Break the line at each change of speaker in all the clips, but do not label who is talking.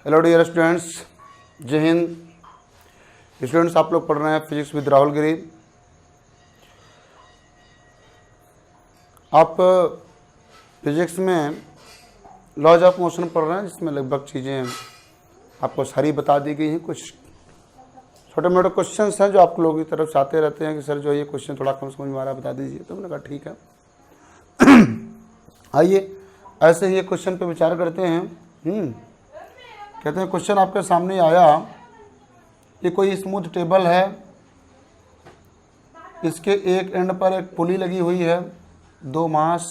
Hello dear students, जय Hind. Students, आप लोग पढ़ रहे हैं फिजिक्स विद राहुल गिरी। आप फिजिक्स में लॉज ऑफ मोशन पढ़ रहे हैं, जिसमें लगभग चीज़ें आपको सारी बता दी गई हैं। कुछ छोटे मोटे क्वेश्चंस हैं जो आप लोगों की तरफ से आते रहते हैं कि सर जो ये क्वेश्चन थोड़ा कम समझ में आ रहा है, बता दीजिए। तो मैंने कहा ठीक है। आइए ऐसे ही एक क्वेश्चन पे विचार करते हैं। कहते हैं क्वेश्चन आपके सामने आया, ये कोई स्मूथ टेबल है, इसके एक एंड पर एक पुली लगी हुई है, दो मास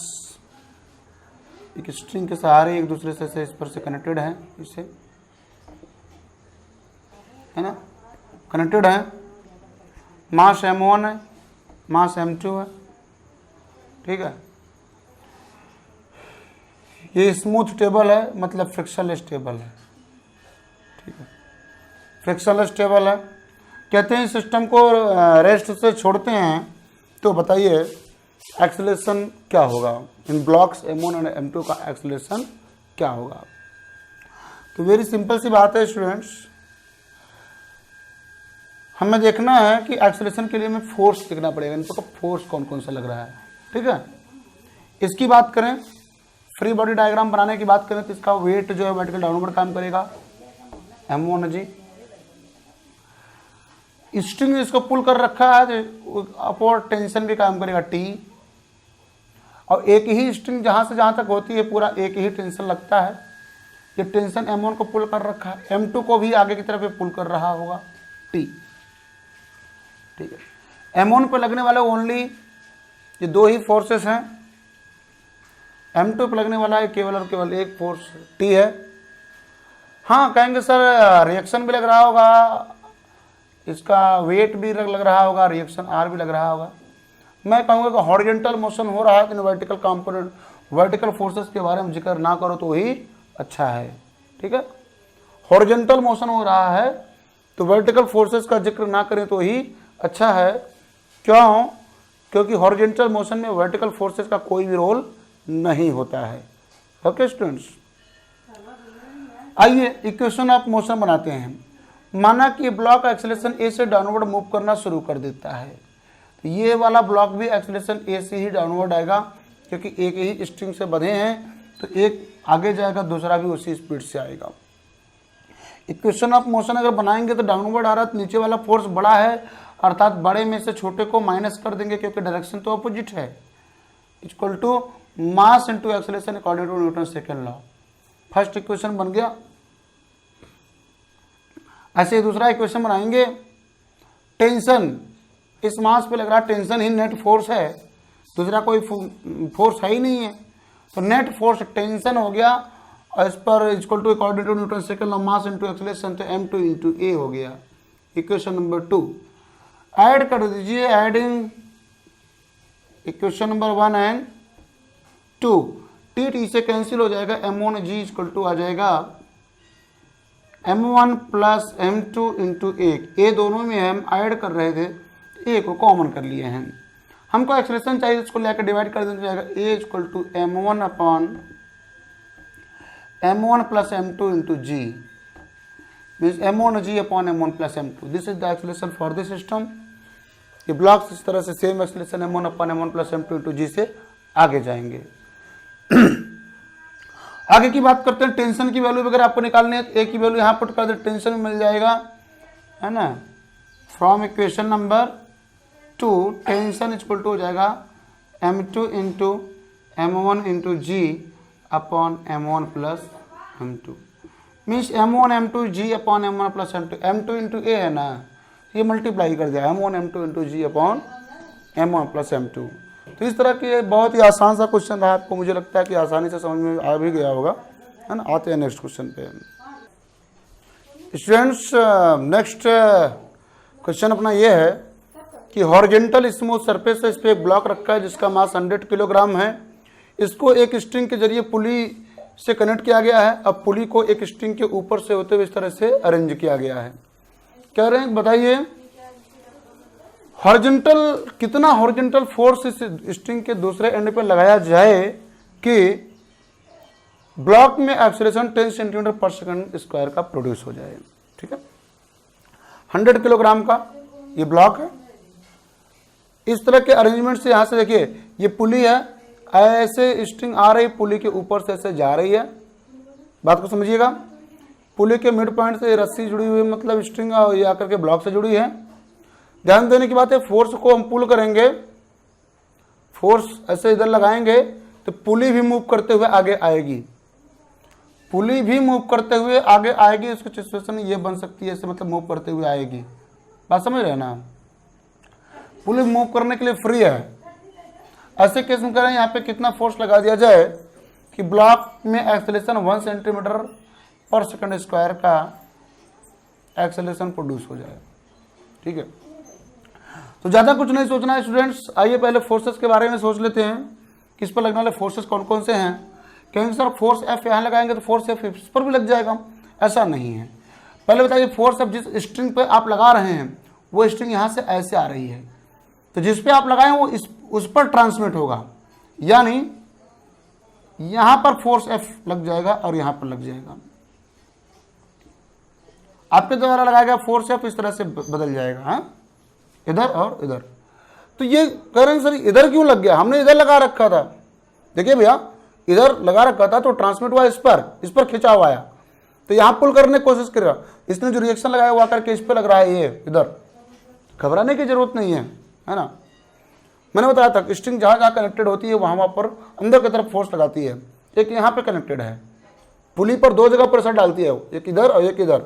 एक स्ट्रिंग के सहारे एक दूसरे से इस पर से कनेक्टेड है, इससे है ना, कनेक्टेड है। मास m1 है, मास m2 है, ठीक है। ये स्मूथ टेबल है, मतलब फ्रिक्शनलेस टेबल है, ठीक है, फ्रिक्शनलेस टेबल है। कहते हैं सिस्टम को रेस्ट से छोड़ते हैं तो बताइए एक्सेलरेशन क्या होगा, इन ब्लॉक्स m1 और m2 का एक्सेलरेशन क्या होगा। तो वेरी सिंपल सी बात है स्टूडेंट्स, हमें देखना है कि एक्सेलरेशन के लिए हमें फोर्स देखना पड़ेगा, इनको का फोर्स कौन कौन सा लग रहा है, ठीक है। इसकी बात करें, फ्री बॉडी डायग्राम बनाने की बात करें तो इसका वेट जो है वर्टिकल डाउनवर्ड काम करेगा, m1 जी। स्ट्रिंग इसको पुल कर रखा है तो अपवर्ड टेंशन भी काम करेगा T, और एक ही स्ट्रिंग जहां से जहां तक होती है पूरा एक ही टेंशन लगता है। ये टेंशन m1 को पुल कर रखा है, m2 को भी आगे की तरफ पुल कर रहा होगा T, ठीक है। m1 पर लगने वाले ओनली ये दो ही फोर्सेस हैं, m2 पर लगने वाला है केवल और केवल एक फोर्स T है। हाँ कहेंगे सर रिएक्शन भी लग रहा होगा, इसका वेट भी लग रहा होगा, रिएक्शन R भी लग रहा होगा। मैं कहूँगा कि हॉरिजॉन्टल मोशन हो रहा है तो वर्टिकल कंपोनेंट वर्टिकल फोर्सेस के बारे में जिक्र ना करो तो ही अच्छा है, ठीक है। हॉरिजॉन्टल मोशन हो रहा है तो वर्टिकल फोर्सेस का जिक्र ना करें तो ही अच्छा है। क्यों? क्योंकि हॉरिजॉन्टल मोशन में वर्टिकल फोर्सेस का कोई भी रोल नहीं होता है। ओके स्टूडेंट्स, आइए इक्वेशन ऑफ मोशन बनाते हैं। माना कि ब्लॉक एक्सेलरेशन ए से डाउनवर्ड मूव करना शुरू कर देता है, तो ये वाला ब्लॉक भी एक्सेलरेशन ए से ही डाउनवर्ड आएगा, क्योंकि एक ही स्ट्रिंग से बंधे हैं तो एक आगे जाएगा, दूसरा भी उसी स्पीड से आएगा। इक्वेशन ऑफ मोशन अगर बनाएंगे तो डाउनवर्ड आ रहा है तो नीचे वाला फोर्स बड़ा है, अर्थात बड़े में से छोटे को माइनस कर देंगे क्योंकि डायरेक्शन तो अपोजिट है। Equal to mass into acceleration according to Newton second law. First equation बन गया। ऐसे ही दूसरा इक्वेशन बनाएंगे, टेंशन इस मास पे लग रहा है, टेंशन ही नेट फोर्स है, दूसरा कोई फोर्स है ही नहीं है, तो नेट फोर्स टेंशन हो गया, और इस पर equal to according to Newton second law mass into acceleration, तो m2 इंटू ए हो गया। इक्वेशन नंबर 2 ऐड कर दीजिए, adding equation number 1 and 2, T से कैंसिल हो जाएगा, m1 g इक्वल टू आ जाएगा m1 प्लस m2 इंटू ए दोनों में हम ऐड कर रहे थे, ए को कॉमन कर लिए हैं। हमको एक्सप्रेशन चाहिए, इसको लेकर डिवाइड कर देना जाएगा, a equal to m1 upon m1 plus m2 into g, means m1 g upon m1 plus m2। This is the expression for this system. ये ब्लॉक्स इस तरह से same expression m1 upon m1 plus m2 into g से आगे जाएंगे। आगे की बात करते हैं, टेंशन की वैल्यू वगैरह आपको निकालनी है, ए की वैल्यू यहाँ पुट कर दे, टेंशन मिल जाएगा, है ना। From equation number 2 tension equal to हो जाएगा m2 into m1 into g upon m1 plus m2, means m1 m2 g upon m1 plus m2 into a है ना, ये मल्टीप्लाई कर दिया m1 m2 into g upon m1 plus m2। तो इस तरह की बहुत ही आसान सा क्वेश्चन रहा, आपको मुझे लगता है कि आसानी से समझ में आ भी गया होगा, है ना। आते हैं नेक्स्ट क्वेश्चन पे। स्टूडेंट्स, नेक्स्ट क्वेश्चन अपना ये है कि हॉरिजॉन्टल स्मूथ सरफेस है, इस पे एक ब्लॉक रखा है जिसका मास 100 किलोग्राम है। इसको एक स्ट्रिंग के जरिए पुली से कनेक्ट किया गया है। अब पुली को एक स्ट्रिंग के ऊपर से होते हुए इस तरह से अरेंज किया गया है। कह रहे हैं बताइए हॉरिजॉन्टल कितना हॉरिजॉन्टल फोर्स इस स्ट्रिंग के दूसरे एंड पे लगाया जाए कि ब्लॉक में एक्सेलरेशन 10 सेंटीमीटर पर सेकंड स्क्वायर का प्रोड्यूस हो जाए। ठीक है, 100 किलोग्राम का ये ब्लॉक है। इस तरह के अरेंजमेंट से यहां से देखिए ये पुली है, ऐसे स्ट्रिंग आ रही पुली के ऊपर से ऐसे जा रही है। बात को समझिएगा, पुली के मिड पॉइंट से रस्सी जुड़ी हुई मतलब स्ट्रिंग ये आकर के ब्लॉक से जुड़ी है। ध्यान देने की बात है, फोर्स को हम पुल करेंगे, फोर्स ऐसे इधर लगाएंगे तो पुली भी मूव करते हुए आगे आएगी, पुली भी मूव करते हुए आगे आएगी। उसकी सिचुएशन ये बन सकती है, ऐसे मतलब मूव करते हुए आएगी। बात समझ रहे ना, पुली मूव करने के लिए फ्री है। ऐसे केस में करें यहाँ पे कितना फोर्स लगा दिया जाए कि ब्लॉक में एक्सेलरेशन 1 सेंटीमीटर पर सेकंड स्क्वायर का एक्सेलरेशन प्रोड्यूस हो जाए। ठीक है, तो ज़्यादा कुछ नहीं सोचना है स्टूडेंट्स। आइए पहले फोर्सेस के बारे में सोच लेते हैं, किस पर लगने वाले फोर्सेस कौन कौन से हैं। कहेंगे सर फोर्स एफ यहाँ लगाएंगे तो फोर्स एफ इस पर भी लग जाएगा, ऐसा नहीं है। पहले बताइए फोर्स एफ जिस स्ट्रिंग पे आप लगा रहे हैं वो स्ट्रिंग यहाँ से ऐसे आ रही है, तो जिस पे आप लगाएं वो उस पर ट्रांसमिट होगा, यानी यहाँ पर फोर्स एफ लग जाएगा और यहाँ पर लग जाएगा। आपके द्वारा लगाया गया फोर्स एफ इस तरह से बदल जाएगा, हाँ, इधर और इधर। तो ये कह रहे हैं सर इधर क्यों लग गया, हमने इधर लगा रखा था। देखिए भैया इधर लगा रखा था तो ट्रांसमिट हुआ इस पर खिंचा हुआ आया, तो यहाँ पुल करने की कोशिश करेगा। इसने जो रिएक्शन लगाया हुआ करके इस पर लग रहा है, ये इधर, घबराने की जरूरत नहीं है ना। मैंने बताया था स्ट्रिंग जहाँ जहाँ कनेक्टेड होती है वहाँ पर अंदर की तरफ फोर्स लगाती है। एक यहाँ पे कनेक्टेड है, पुली पर 2 जगह प्रेशर डालती है, एक इधर और एक इधर।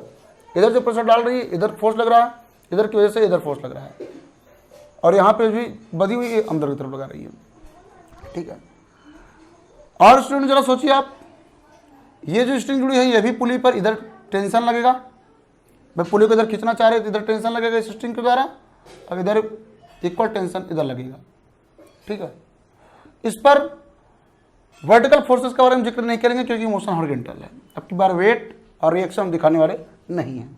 इधर से प्रेशर डाल रही है, इधर फोर्स लग रहा है, इधर की वजह से इधर फोर्स लग रहा है, और यहाँ पे भी बधी हुई अंदर की तरफ लगा रही है। ठीक है, और स्टूडेंट जरा सोचिए आप, ये जो स्ट्रिंग जुड़ी है ये भी पुली पर इधर टेंशन लगेगा। मैं पुली को इधर खींचना चाह रहे तो इधर टेंशन लगेगा इस स्ट्रिंग के द्वारा, और इधर इक्वल टेंशन इधर लगेगा। ठीक है, इस पर वर्टिकल फोर्सेस के बारे में जिक्र नहीं करेंगे क्योंकि मोशन हॉरिजॉन्टल है। अब की बार वेट और रिएक्शन दिखाने वाले नहीं है।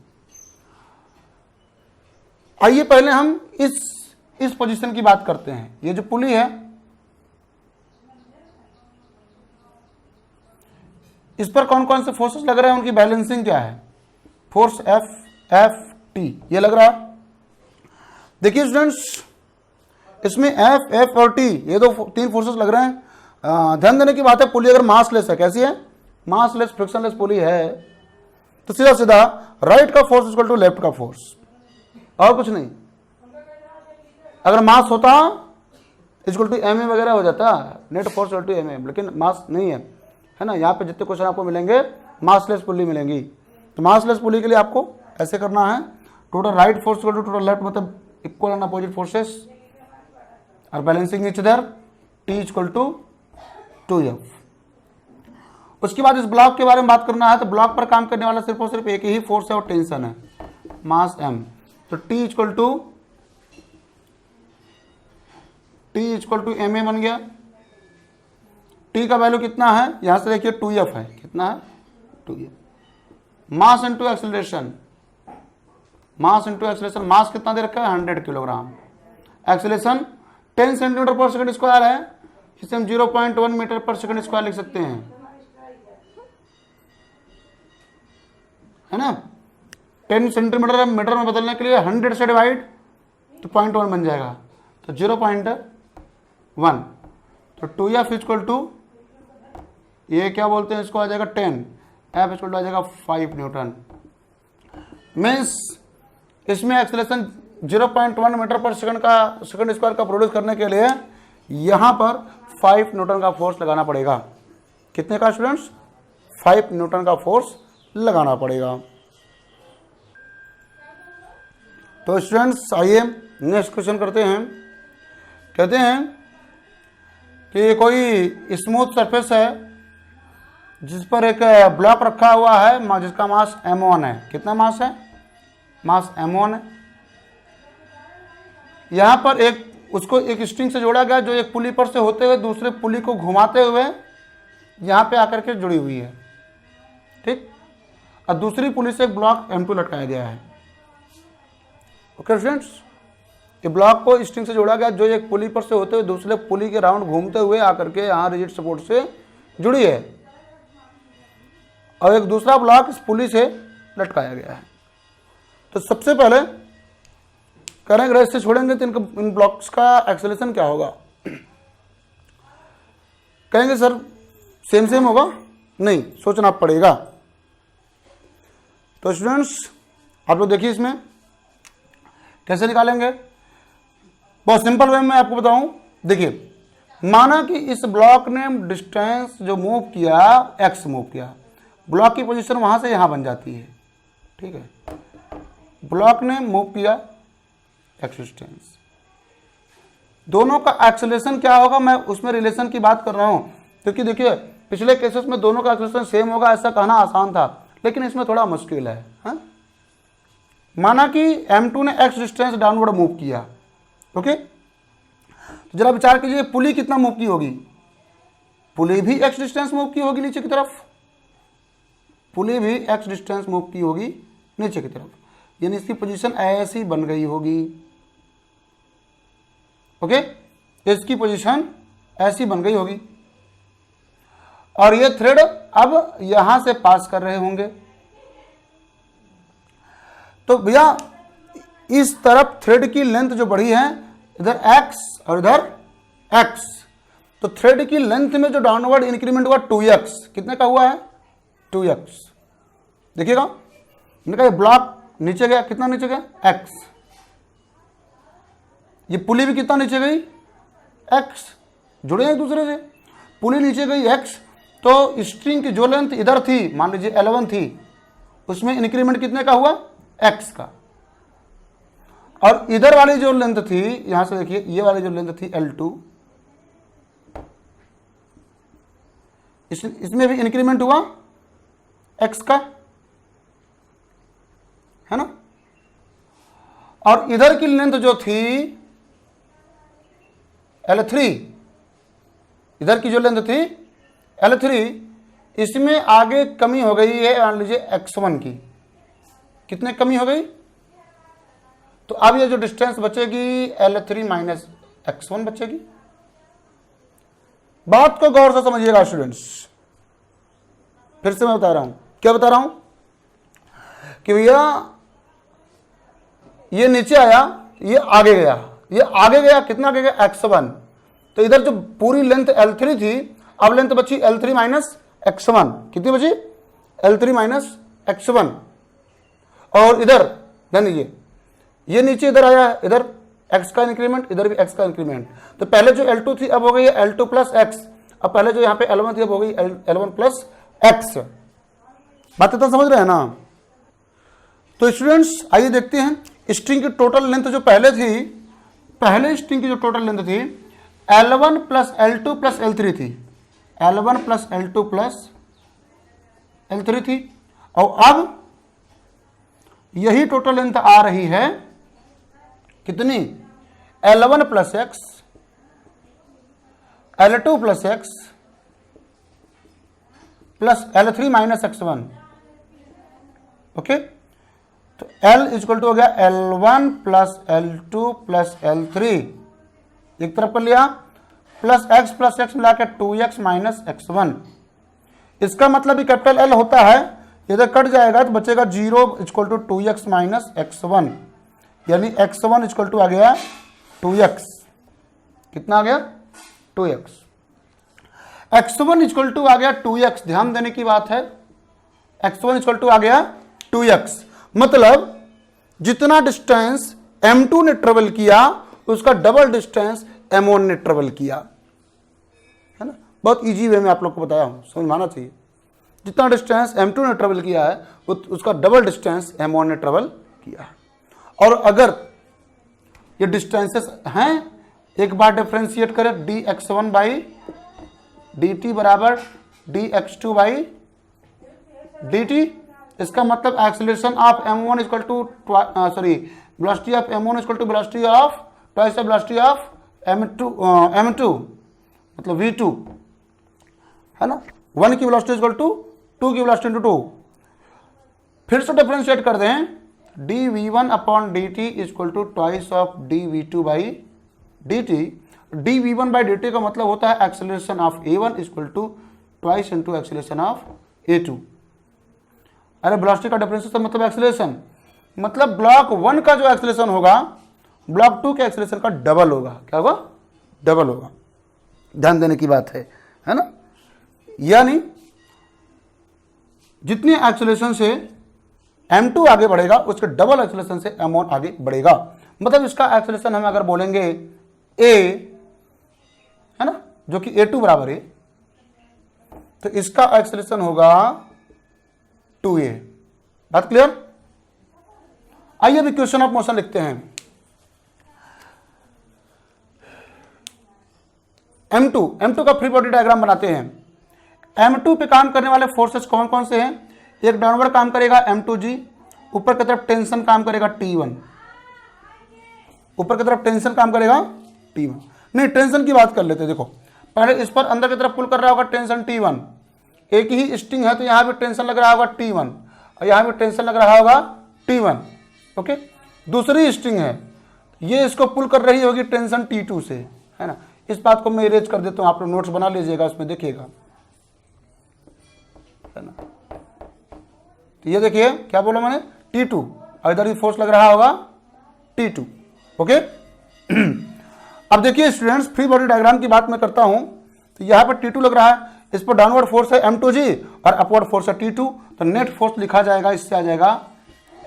आइए पहले हम इस पोजीशन की बात करते हैं। ये जो पुली है इस पर कौन कौन से फोर्सेस लग रहे हैं, उनकी बैलेंसिंग क्या है। फोर्स एफ टी ये लग रहा है। देखिए स्टूडेंट्स इसमें एफ और टी ये 3 फोर्सेस लग रहे हैं। ध्यान देने की बात है, पुली अगर मासलेस है, कैसी है, मासलेस फ्रिक्शनलेस पुली है, तो सीधा सीधा राइट का फोर्स इक्वल टू लेफ्ट का फोर्स, और कुछ नहीं। अगर मास होता इक्वल टू एम ए वगैरह हो जाता, net force equal to M A, लेकिन मास नहीं है ना। यहाँ पे जितने क्वेश्चन आपको मिलेंगे मासलेस पुली मिलेंगी। तो मासलेस पुली के लिए आपको ऐसे करना है, total right force equal to total left, मतलब इक्वल एंड अपोजिट फोर्सेस और balancing each other, T equal to 2F। उसके बाद इस ब्लॉक के बारे में बात करना है, तो ब्लॉक पर काम करने वाला सिर्फ और सिर्फ एक ही फोर्स है और टेंशन है, मास m। तो T इक्वल टू ma बन गया। T का वैल्यू कितना है, यहां से देखिए 2F है, कितना है 2F। मास इंटू एक्सेलरेशन, मास कितना दे रखा है 100 किलोग्राम, एक्सेलरेशन 10 सेंटीमीटर पर सेकंड स्क्वायर है, इसे हम 0.1 मीटर पर सेकंड स्क्वायर लिख सकते हैं, है ना। 10 सेंटीमीटर मीटर में बदलने के लिए 100 से डिवाइड तो 0.1 बन जाएगा, तो 0.1। तो 2F इक्वल टू ये क्या बोलते हैं इसको, आ जाएगा 10, F इक्वल टू आ जाएगा 5 न्यूटन। मीन्स इसमें एक्सेलरेशन 0.1 मीटर पर सेकंड स्क्वायर का प्रोड्यूस करने के लिए यहां पर 5 न्यूटन का फोर्स लगाना पड़ेगा। कितने का स्टूडेंट्स, 5 न्यूटन का फोर्स लगाना पड़ेगा। तो स्टूडेंट्स आइए नेक्स्ट क्वेश्चन करते हैं। कहते हैं कि कोई स्मूथ सरफेस है जिस पर एक ब्लॉक रखा हुआ है जिसका मास m1 है। कितना मास है, मास m1 है। यहां पर उसको एक स्ट्रिंग से जोड़ा गया जो एक पुली पर से होते हुए दूसरे पुली को घुमाते हुए यहां पे आकर के जुड़ी हुई है, ठीक। और दूसरी पुली से एक ब्लॉक m2 लटकाया गया है। ओके फ्रेंड्स, ये ब्लॉक को स्ट्रिंग से जोड़ा गया जो एक पुली पर से होते हुए दूसरे पुली के राउंड घूमते हुए आकर के यहाँ रिजिड सपोर्ट से जुड़ी है। और एक दूसरा ब्लॉक इस पुली से लटकाया गया है। तो सबसे पहले करेंगे रेस से छोड़ेंगे तो इन ब्लॉक्स का एक्सेलरेशन क्या होगा। कहेंगे सर सेम सेम होगा, नहीं, सोचना पड़ेगा। तो स्टूडेंट्स आप लोग देखिए इसमें कैसे निकालेंगे। बहुत सिंपल वे में आपको बताऊं। देखिए, माना कि इस ब्लॉक ने डिस्टेंस जो मूव किया x मूव किया, ब्लॉक की पोजीशन वहां से यहां बन जाती है, ठीक है। ब्लॉक ने मूव किया x डिस्टेंस, दोनों का एक्सेलरेशन क्या होगा, मैं उसमें रिलेशन की बात कर रहा हूं, क्योंकि देखिए पिछले केसेस में दोनों का एक्सेलरेशन सेम होगा ऐसा कहना आसान था, लेकिन इसमें थोड़ा मुश्किल है, हाँ? माना कि m2 ने x डिस्टेंस डाउनवर्ड मूव किया, ओके। तो जरा विचार कीजिए पुली कितना मूव की होगी, पुली भी x डिस्टेंस मूव की होगी नीचे की तरफ, पुली भी x डिस्टेंस मूव की होगी नीचे की तरफ, यानी इसकी पोजीशन ऐसी बन गई होगी, ओके। इसकी पोजीशन ऐसी बन गई होगी और ये थ्रेड अब यहां से पास कर रहे होंगे। तो भैया इस तरफ थ्रेड की लेंथ जो बढ़ी है, इधर x और इधर x, तो थ्रेड की लेंथ में जो डाउनवर्ड इंक्रीमेंट हुआ 2x, कितने का हुआ है 2x। देखिएगा इनका ब्लॉक नीचे गया, कितना नीचे गया x, ये पुली भी कितना नीचे गई x, जुड़े हैं एक दूसरे से, पुली नीचे गई x, तो स्ट्रिंग की जो लेंथ इधर थी, मान लीजिए L1 थी, उसमें इंक्रीमेंट कितने का हुआ x का, और इधर वाली जो लेंथ थी, यहां से देखिए ये वाली जो लेंथ थी L2, इसमें भी इंक्रीमेंट हुआ x का, है ना। और इधर की लेंथ जो थी L3, इधर की जो लेंथ थी L3, इसमें आगे कमी हो गई है, मान लीजिए x1 की, कितने कमी हो गई, तो अब ये जो डिस्टेंस बचेगी L3 माइनस x1 बचेगी। बात को गौर से समझिएगा स्टूडेंट्स, फिर से मैं बता रहा हूं, क्या बता रहा हूं कि भैया ये नीचे आया, ये आगे गया, ये आगे गया, कितना आगे गया x1, तो इधर जो पूरी लेंथ L3 थी, अब लेंथ बची L3 माइनस x1, कितनी बची L3 माइनस x1, और इधर ध्यान दीजिए ये नीचे इधर आया, इधर x का इंक्रीमेंट, इधर भी x का इंक्रीमेंट, तो पहले जो L2 थी अब हो गई है L2 प्लस x, अब पहले जो यहाँ पे L1 थी अब हो गई L1 प्लस x। बात इतना समझ रहे हैं ना। तो स्टूडेंट्स आइए देखते हैं स्ट्रिंग की टोटल लेंथ जो पहले थी, पहले स्ट्रिंग की जो टोटल लेंथ थी L1 plus L2 plus L3 थी, L1 plus L2 plus L3 थी, और अब यही टोटल लेंथ आ रही है कितनी, L1 plus x, L2 plus x plus L3 minus x1, okay. तो L इक्वल टू हो गया L1 plus L2 plus L3, एक तरफ कर लिया, प्लस x मिला के 2x माइनस x1। इसका मतलब भी कैपिटल L होता है, इधर कट जाएगा तो बचेगा 0 equal to 2x minus x1, यानी x1 इक्वल टू आ गया 2x, कितना आ गया 2x, x1 इक्वल टू आ गया 2x, ध्यान देने की बात है, x1 इक्वल टू आ गया 2x, मतलब जितना डिस्टेंस m2 ने ट्रेवल किया उसका डबल डिस्टेंस m1 ने ट्रेवल किया, है ना। बहुत इजी वे में आप लोग को बताया हूं, समझ में आना चाहिए। जितना डिस्टेंस m2 ने ट्रेवल किया है उसका डबल डिस्टेंस m1 ने ट्रेवल किया है। और अगर ये डिस्टेंसेस हैं, एक बार डिफ्रेंशिएट करें, dx1 बाई dt बराबर dx2 बाई dt, इसका मतलब acceleration of m1 equal to velocity of m1 equal to velocity of twice the velocity of m2 मतलब v2, है ना। 1 की वेलोसिटी इक्वल टू 2 की वेलोसिटी इंटू 2, फिर से डिफरेंशिएट कर दें, dv1 upon dt equal to twice of dv2 by dt, dv1 by dt का मतलब होता है acceleration of a1 equal to twice into acceleration of a2, अरे वेलोसिटी का डिफरेंशियल मतलब एक्सीलरेशन, मतलब ब्लॉक 1 का जो एक्सीलरेशन होगा ब्लॉक 2 के एक्सीलरेशन का डबल होगा। क्या होगा? डबल होगा। ध्यान देने की बात है ना। यानी जितनी एक्सीलरेशन से m2 आगे बढ़ेगा उसके डबल एक्सीलरेशन से m1 आगे बढ़ेगा। मतलब इसका एक्सीलरेशन हम अगर बोलेंगे a है ना, जो कि a2 बराबर है, तो इसका एक्सीलरेशन होगा 2a। बात क्लियर? आइए अभी क्वेश्चन ऑफ मोशन लिखते हैं। m2 का फ्री बॉडी डायग्राम बनाते हैं। m2 पे काम करने वाले फोर्सेस कौन कौन से हैं? एक डाउनवर्ड काम करेगा m2g, ऊपर की तरफ टेंशन काम करेगा T1, ऊपर की तरफ टेंशन काम करेगा T1। नहीं, टेंशन की बात कर लेते हैं। देखो पहले इस पर अंदर की तरफ पुल कर रहा होगा टेंशन T1, एक ही स्ट्रिंग है तो यहां भी टेंशन लग रहा होगा T1 और यहां भी टेंशन लग रहा होगा T1। ओके, दूसरी स्ट्रिंग है, ये इसको पुल कर रही होगी टेंशन T2 से, है ना। इस बात को मैं इरेज कर देता हूं, आप लोग नोट्स बना लीजिएगा, उसमें देखिएगा, है ना। तो ये देखिए क्या बोला मैंने, T2 और इधर भी फोर्स लग रहा होगा T2। ओके अब देखिए स्टूडेंट्स, फ्री बॉडी डायग्राम की बात मैं करता हूं तो यहां पर T2 लग रहा है, इस पर डाउनवर्ड फोर्स है m2g और अपवर्ड फोर्स है T2, तो नेट फोर्स लिखा जाएगा, इससे आ जाएगा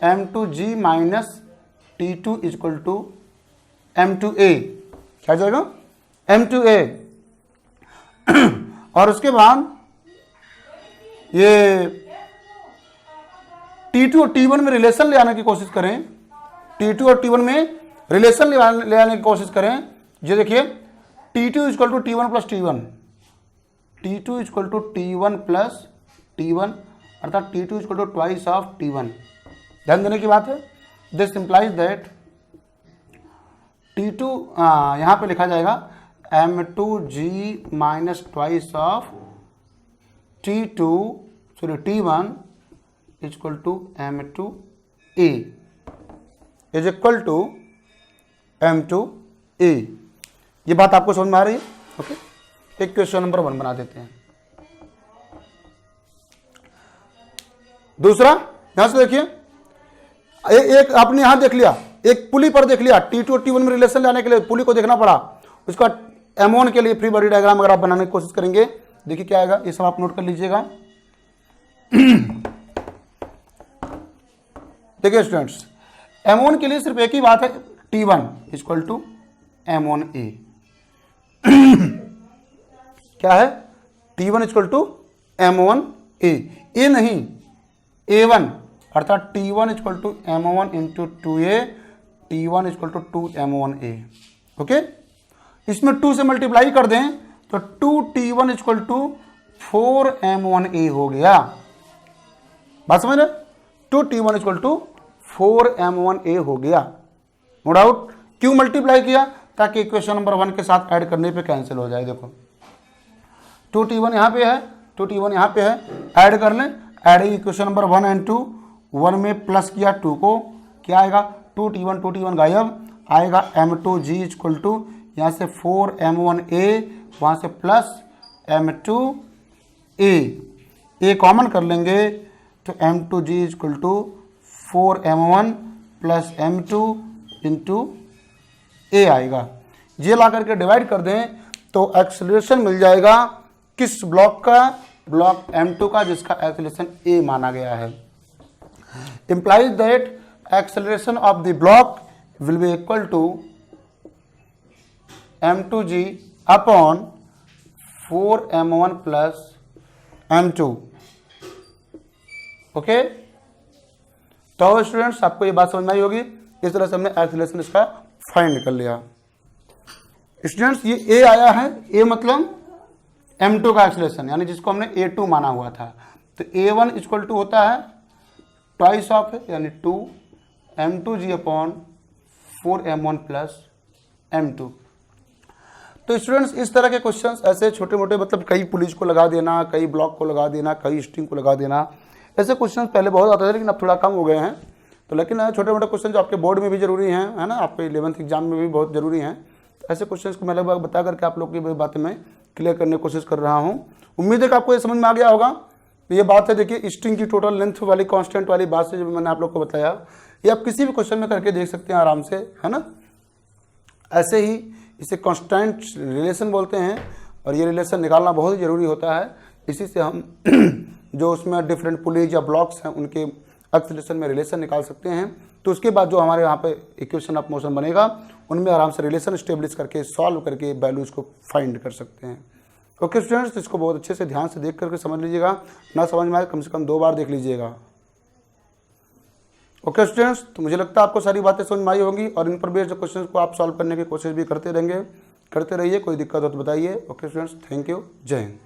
m2g minus T2 equal to m2a। क्या जाएगा? m2a। और उसके बाद ये T2 और T1 में रिलेशन ले आने की कोशिश करें, T2 और T1 में रिलेशन ले आने की कोशिश करें। ये देखिए T2 equal to T1 plus T1, T2 equal to T1 plus T1, अर्थात T2 equal to twice of T1। ध्यान देने की बात है। दिस इंप्लाइज दैट T2 यहाँ पे लिखा जाएगा m2g minus twice of T1 equal to m2a is equal to m2a। ये बात आपको समझ में आ रही है? ओके, एक क्वेश्चन नंबर 1 बना देते हैं। दूसरा यहां से देखिए, एक आपने यहां देख लिया, एक पुली पर देख लिया, T2 और T1 में रिलेशन लाने के लिए पुली को देखना पड़ा। उसका m1 के लिए फ्री बॉडी डायग्राम अगर आप बनाने की कोशिश करेंगे, देखिए क्या आएगा, ये सब आप नोट कर लीजिएगा। देखिए स्टूडेंट्स, m1 के लिए सिर्फ एक ही बात है, T1 इक्वल टू m1a। क्या है? T1 इक्वल टू m1a, ए नहीं a1, अर्थात T1 equal to m1 into 2a, T1 equal to 2m1a। Okay, इसमें 2 से मल्टीप्लाई कर दें तो 2T1 इक्वल टू 4m1a हो गया। बात समझ रहे? 2T1 इक्वल टू 4m1a हो गया। No doubt. क्यों मल्टीप्लाई किया? ताकि इक्वेशन नंबर 1 के साथ ऐड करने पे कैंसिल हो जाए। देखो 2T1 यहाँ पे है, 2T1 यहाँ पे है, ऐड कर लें। ऐड इक्वेशन नंबर 1 एंड 2, 1 में प्लस किया 2 को, क्या आएगा? 2T1 गायब, आएगा m2g इक्वल टू यहाँ से 4m1a, वहाँ से प्लस m2a, ए कॉमन कर लेंगे तो m2g equal to 4m1 plus m2 into a आएगा। ये ला करके डिवाइड कर दें तो एक्सेलरेशन मिल जाएगा किस ब्लॉक का? ब्लॉक m2 का, जिसका एक्सेलरेशन a माना गया है। implies that acceleration of the block will be equal to m2g upon 4m1 plus m2। Okay, तो स्टूडेंट्स आपको ये बात समझ में आई होगी। इस तरह से हमने एक्सेलरेशन इसका फाइंड कर लिया। स्टूडेंट्स ये a आया है, a मतलब m2 का एक्सेलरेशन, यानी जिसको हमने a2 माना हुआ था। तो a1 इक्वल टू होता है ट्वाइस ऑफ है, यानी 2 m2g upon 4m1 plus m2। तो स्टूडेंट्स इस तरह के क्वेश्चंस ऐसे छोटे मोटे, मतलब कई पुलिस को लगा देना, कई ब्लॉक को लगा देना, कई स्ट्रिंग को लगा देना, ऐसे क्वेश्चंस पहले बहुत आते थे, लेकिन अब थोड़ा कम हो गए हैं। तो लेकिन छोटे मोटे क्वेश्चन जो आपके बोर्ड में भी जरूरी हैं, है ना, आपके 11th एग्जाम में भी बहुत जरूरी हैं। ऐसे क्वेश्चंस को मैं लगभग बता करके आप लोग की बातें मैं क्लियर करने की कोशिश कर रहा हूँ। उम्मीद है कि आपको ये समझ में आ गया होगा। तो ये बात है, देखिए स्ट्रिंग की टोटल लेंथ वाली कांस्टेंट वाली बात से जो मैंने आप लोग को बताया, ये आप किसी भी क्वेश्चन में करके देख सकते हैं आराम से, है ना। ऐसे ही इसे कांस्टेंट रिलेशन बोलते हैं और ये रिलेशन निकालना बहुत ही ज़रूरी होता है। इसी से हम जो उसमें डिफरेंट पुलीज या ब्लॉक्स हैं उनके एक्सेलरेशन में रिलेशन निकाल सकते हैं। तो उसके बाद जो हमारे यहाँ पे इक्वेशन ऑफ मोशन बनेगा उनमें आराम से रिलेशन स्टेब्लिश करके सॉल्व करके वैल्यूज को फाइंड कर सकते हैं। ओके स्टूडेंट्स, इसको बहुत अच्छे से ध्यान से देख करके समझ लीजिएगा, ना समझ में आए कम से कम 2 बार देख लीजिएगा। ओके स्टूडेंट्स, तो मुझे लगता है आपको सारी बातें समझ में आई होंगी और इन पर बेस्ड क्वेश्चंस को आप सॉल्व करने की कोशिश भी करते रहिए। कोई दिक्कत हो तो बताइए। ओके स्टूडेंट्स, थैंक यू, जय हिंद।